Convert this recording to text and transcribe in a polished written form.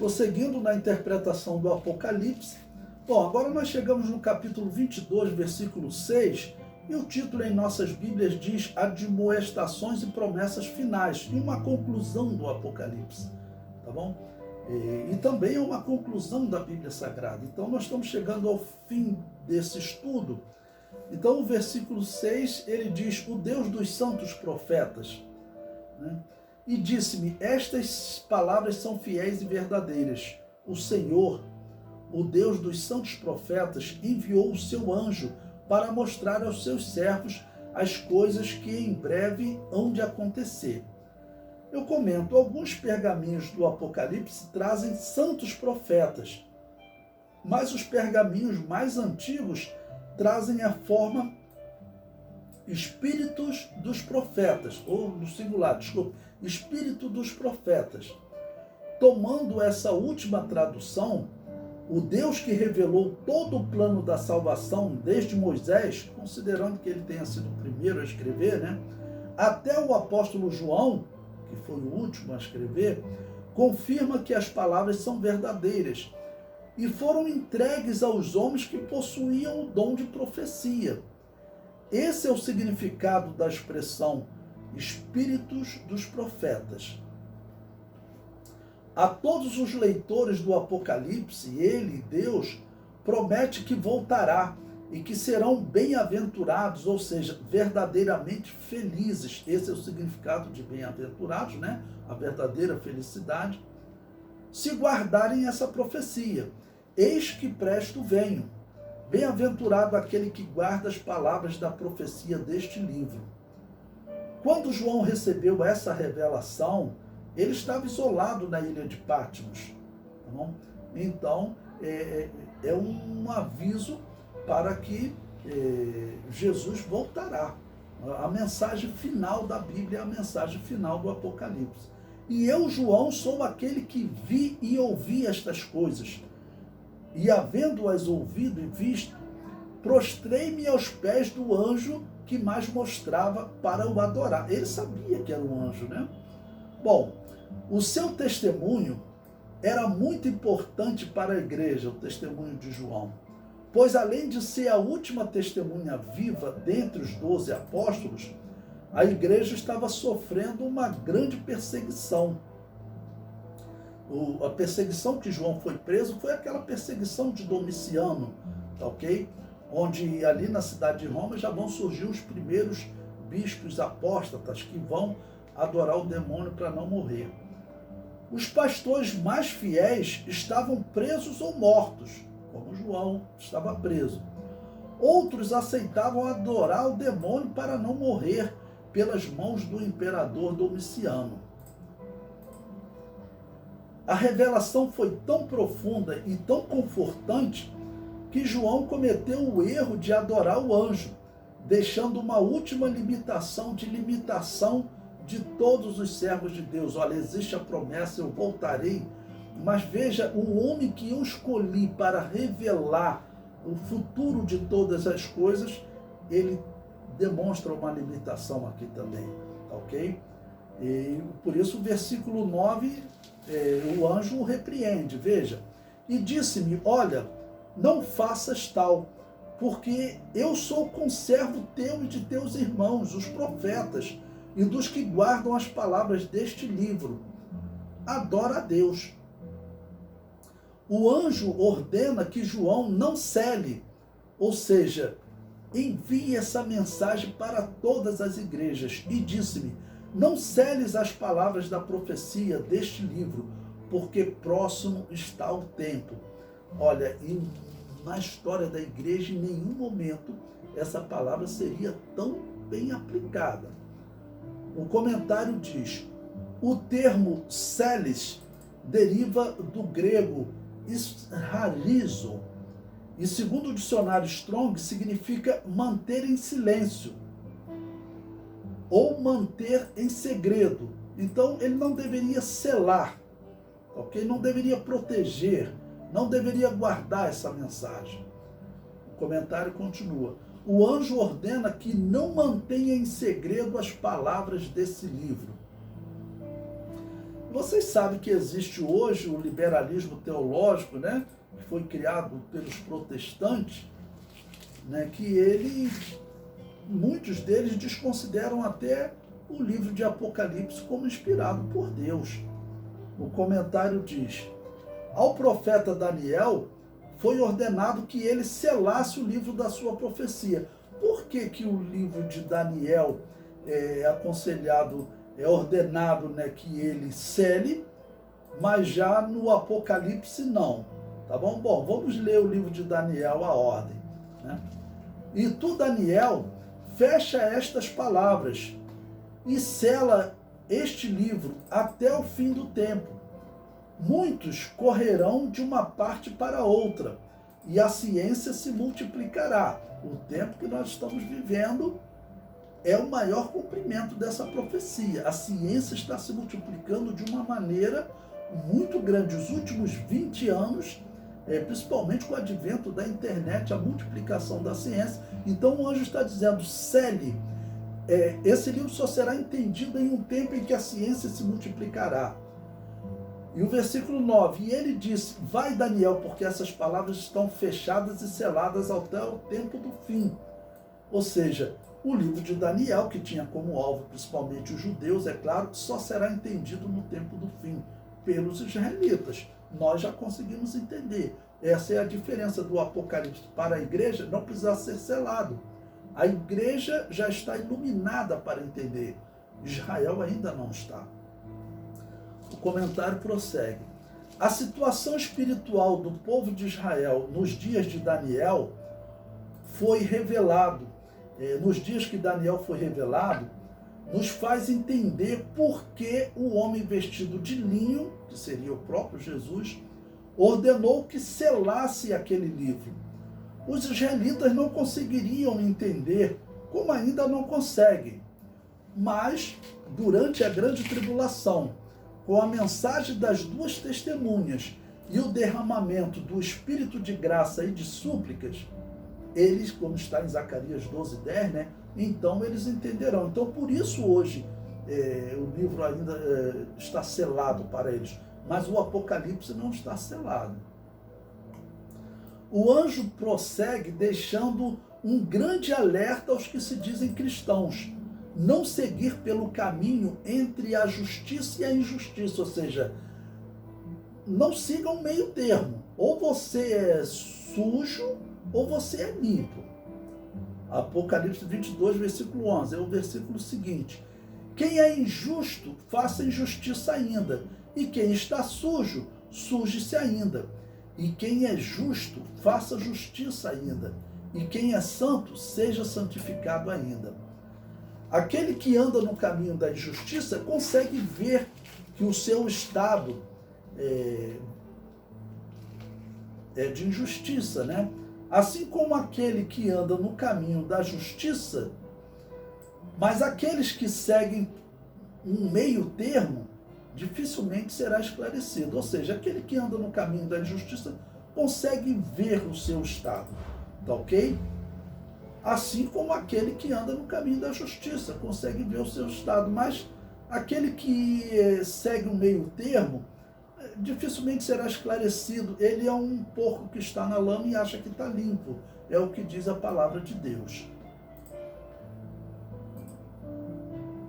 Prosseguindo na interpretação do Apocalipse, bom, agora nós chegamos no capítulo 22, versículo 6, e o título em nossas Bíblias diz Admoestações e Promessas Finais, e uma conclusão do Apocalipse, tá bom? E também é uma conclusão da Bíblia Sagrada. Então nós estamos chegando ao fim desse estudo. Então o versículo 6, ele diz, o Deus dos santos profetas, né? E disse-me, estas palavras são fiéis e verdadeiras. O Senhor, o Deus dos santos profetas, enviou o seu anjo para mostrar aos seus servos as coisas que em breve hão de acontecer. Eu comento, alguns pergaminhos do Apocalipse trazem santos profetas, mas os pergaminhos mais antigos trazem a forma espíritos dos profetas, ou no singular, desculpa, espírito dos profetas. Tomando essa última tradução, o Deus que revelou todo o plano da salvação desde Moisés, considerando que ele tenha sido o primeiro a escrever, né, até o apóstolo João, que foi o último a escrever, confirma que as palavras são verdadeiras e foram entregues aos homens que possuíam o dom de profecia. Esse é o significado da expressão espíritos dos profetas. A todos os leitores do Apocalipse, ele, Deus, promete que voltará e que serão bem-aventurados, ou seja, verdadeiramente felizes. Esse é o significado de bem-aventurados, né? A verdadeira felicidade. Se guardarem essa profecia, eis que presto venho. Bem-aventurado aquele que guarda as palavras da profecia deste livro. Quando João recebeu essa revelação, ele estava isolado na ilha de Patmos. Tá bom? Então, é um aviso para que Jesus voltará. A mensagem final da Bíblia é a mensagem final do Apocalipse. E eu, João, sou aquele que vi e ouvi estas coisas. E havendo-as ouvido e visto, prostrei-me aos pés do anjo que mais mostrava para o adorar. Ele sabia que era um anjo, né? Bom, o seu testemunho era muito importante para a igreja, o testemunho de João. Pois além de ser a última testemunha viva dentre os 12 apóstolos, a igreja estava sofrendo uma grande perseguição. A perseguição que João foi preso foi aquela perseguição de Domiciano, tá ok? Onde ali na cidade de Roma já vão surgir os primeiros bispos apóstatas que vão adorar o demônio para não morrer. Os pastores mais fiéis estavam presos ou mortos, como João estava preso. Outros aceitavam adorar o demônio para não morrer pelas mãos do imperador Domiciano. A revelação foi tão profunda e tão confortante que João cometeu o erro de adorar o anjo, deixando uma última limitação de todos os servos de Deus. Olha, existe a promessa, eu voltarei, mas veja, o homem que eu escolhi para revelar o futuro de todas as coisas, ele demonstra uma limitação aqui também, ok? E por isso o versículo 9, o anjo o repreende, veja, e disse-me, olha, não faças tal, porque eu sou conservo teu e de teus irmãos, os profetas, e dos que guardam as palavras deste livro. Adora a Deus. O anjo ordena que João não cele, ou seja, envie essa mensagem para todas as igrejas. E disse-me, não celes as palavras da profecia deste livro, porque próximo está o tempo. Olha, na história da igreja, em nenhum momento essa palavra seria tão bem aplicada. O comentário diz, o termo celes deriva do grego israrizo, e segundo o dicionário Strong, significa manter em silêncio, ou manter em segredo. Então, ele não deveria selar, ok? Não deveria proteger, não deveria guardar essa mensagem. O comentário continua. O anjo ordena que não mantenha em segredo as palavras desse livro. Vocês sabem que existe hoje o liberalismo teológico, né, que foi criado pelos protestantes, né, que muitos deles desconsideram até o livro de Apocalipse como inspirado por Deus. O comentário diz: ao profeta Daniel foi ordenado que ele selasse o livro da sua profecia. Por que o livro de Daniel é aconselhado, é ordenado, né, que ele cele, mas já no Apocalipse não? Tá bom? Bom, vamos ler o livro de Daniel, a ordem, né? E tu, Daniel, fecha estas palavras e sela este livro até o fim do tempo. Muitos correrão de uma parte para outra, e a ciência se multiplicará. O tempo que nós estamos vivendo é o maior cumprimento dessa profecia. A ciência está se multiplicando de uma maneira muito grande. Os últimos 20 anos, principalmente com o advento da internet, a multiplicação da ciência. Então o anjo está dizendo: cele. Esse livro só será entendido em um tempo em que a ciência se multiplicará. E o versículo 9, e ele disse: vai, Daniel, porque essas palavras estão fechadas e seladas até o tempo do fim. Ou seja, o livro de Daniel, que tinha como alvo principalmente os judeus, é claro, só será entendido no tempo do fim, pelos israelitas. Nós já conseguimos entender. Essa é a diferença do Apocalipse para a igreja, não precisa ser selado. A igreja já está iluminada para entender. Israel ainda não está. O comentário prossegue. A situação espiritual do povo de Israel nos dias de Daniel foi revelado. Nos dias que Daniel foi revelado, nos faz entender por que o homem vestido de linho, que seria o próprio Jesus, ordenou que selasse aquele livro. Os israelitas não conseguiriam entender, como ainda não conseguem. Mas, durante a grande tribulação, com a mensagem das duas testemunhas e o derramamento do Espírito de graça e de súplicas, eles, como está em Zacarias 12:10, né? Então eles entenderão. Então, por isso hoje o livro ainda está selado para eles, mas o Apocalipse não está selado. O anjo prossegue deixando um grande alerta aos que se dizem cristãos: não seguir pelo caminho entre a justiça e a injustiça, ou seja, não siga um meio termo. Ou você é sujo ou você é limpo. Apocalipse 22, versículo 11, é o versículo seguinte: quem é injusto, faça injustiça ainda, e quem está sujo, suje-se ainda. E quem é justo, faça justiça ainda, e quem é santo, seja santificado ainda. Aquele que anda no caminho da injustiça consegue ver que o seu estado é de injustiça, né? Assim como aquele que anda no caminho da justiça, mas aqueles que seguem um meio termo, dificilmente será esclarecido. Ou seja, aquele que anda no caminho da injustiça consegue ver o seu estado, tá ok? Assim como aquele que anda no caminho da justiça consegue ver o seu estado, mas aquele que segue um meio termo dificilmente será esclarecido. Ele é um porco que está na lama e acha que está limpo. É o que diz a palavra de Deus.